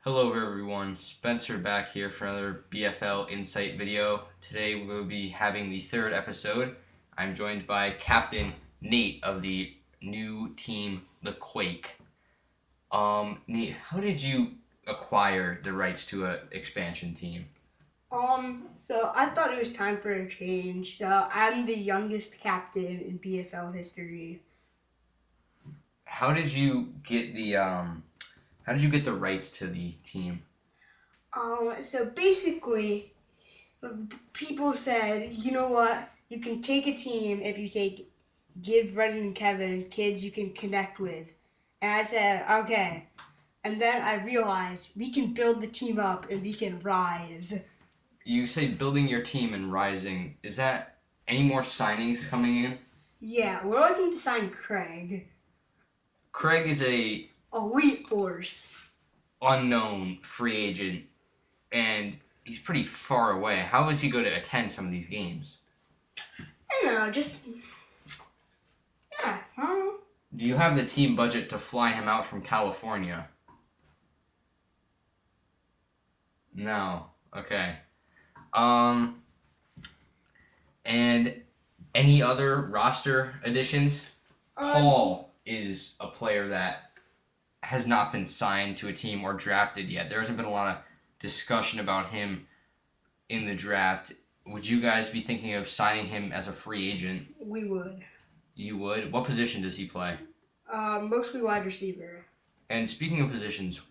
Hello everyone, Spencer back here for another BFL Insight video. Today we'll be having the third episode. I'm joined by Captain Nate of the new team, the QUAKE. Nate, how did you acquire the rights to an expansion team? So I thought it was time for a change. So I'm the youngest captain in BFL history. How did you get the rights to the team? So basically, people said, you know what? You can take a team if you give Brendan and Kevin kids you can connect with. And I said, okay. And then I realized we can build the team up and we can rise. You say building your team and rising. Is that any more signings coming in? Yeah, we're looking to sign Craig. Craig is a elite force. Unknown free agent, and he's pretty far away. How is he going to attend some of these games? I don't know, I don't know. Do you have the team budget to fly him out from California? No. Okay. And any other roster additions? Paul is a player that has not been signed to a team or drafted yet. There hasn't been a lot of discussion about him in the draft. Would you guys be thinking of signing him as a free agent? We would. You would? What position does he play? Mostly wide receiver. And speaking of positions,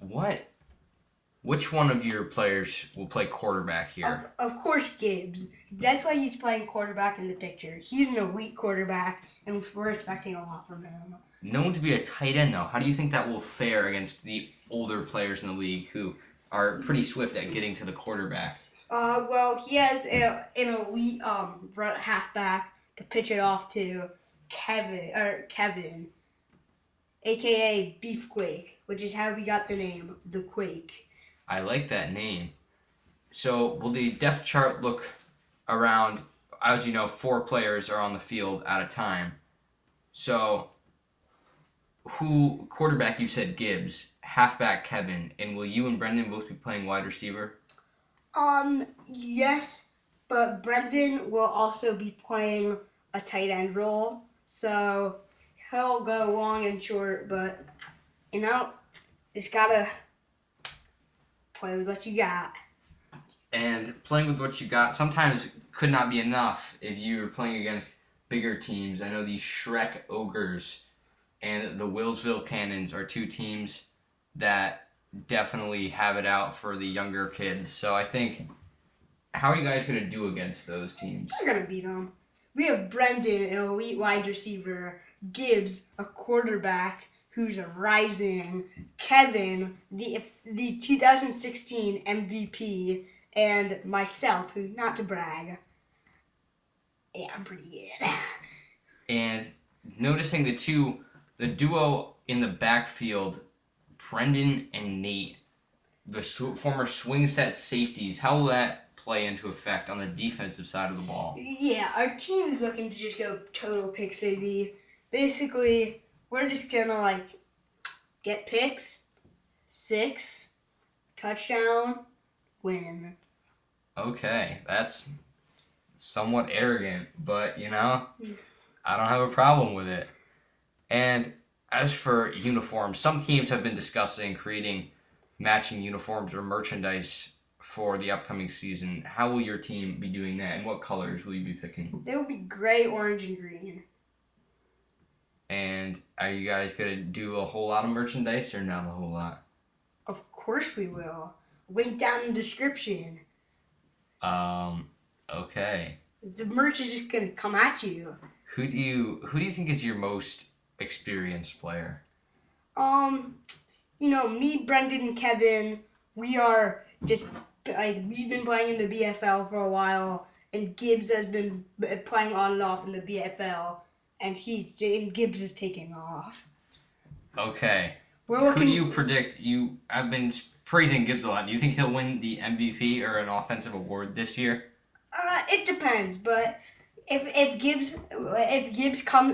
which one of your players will play quarterback here? Of course, Gibbs. That's why he's playing quarterback in the picture. He's an elite quarterback, and we're expecting a lot from him. Known to be a tight end, though. How do you think that will fare against the older players in the league who are pretty swift at getting to the quarterback? Well, he has an elite halfback to pitch it off to Kevin, aka Beefquake, which is how we got the name, the Quake. I like that name. So, will the depth chart look around, as you know, 4 players are on the field at a time. So, quarterback you said Gibbs, halfback Kevin, and will you and Brendan both be playing wide receiver? Yes, but Brendan will also be playing a tight end role, so he'll go long and short, but, just gotta play with what you got. And playing with what you got sometimes could not be enough if you were playing against bigger teams. I know the Shrek Ogres and the Willsville Cannons are 2 teams that definitely have it out for the younger kids. So I think, how are you guys going to do against those teams? We're going to beat them. We have Brendan, an elite wide receiver, Gibbs, a quarterback who's rising, Kevin, the 2016 MVP, and myself, who, not to brag, yeah, I'm pretty good. And noticing the duo in the backfield, Brendan and Nate, the former swing set safeties, how will that play into effect on the defensive side of the ball? Yeah, our team is looking to just go total pick city. Basically, we're just gonna get picks, 6, touchdown, win. Okay, that's somewhat arrogant, but I don't have a problem with it. And as for uniforms, some teams have been discussing creating matching uniforms or merchandise for the upcoming season. How will your team be doing that, and what colors will you be picking? They will be gray, orange, and green. And are you guys going to do a whole lot of merchandise or not a whole lot? Of course we will. Link down in the description. Okay. The merch is just going to come at you. Who do you think is your most experienced player? Me, Brendan, and Kevin, we are just, we've been playing in the BFL for a while, and Gibbs has been playing on and off in the BFL, and Gibbs is taking off. Okay. Who do you predict? I've been praising Gibbs a lot. Do you think he'll win the MVP or an offensive award this year? It depends, but if Gibbs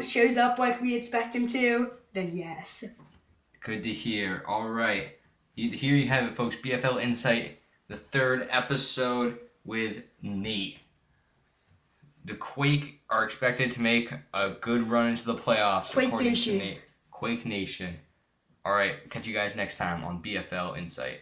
shows up like we expect him to, then yes. Good to hear. All right. Here you have it, folks. BFL Insight, the 3rd episode with Nate. The Quake are expected to make a good run into the playoffs. Quake according Nation. to Nate. Quake Nation. All right, catch you guys next time on BFL Insight.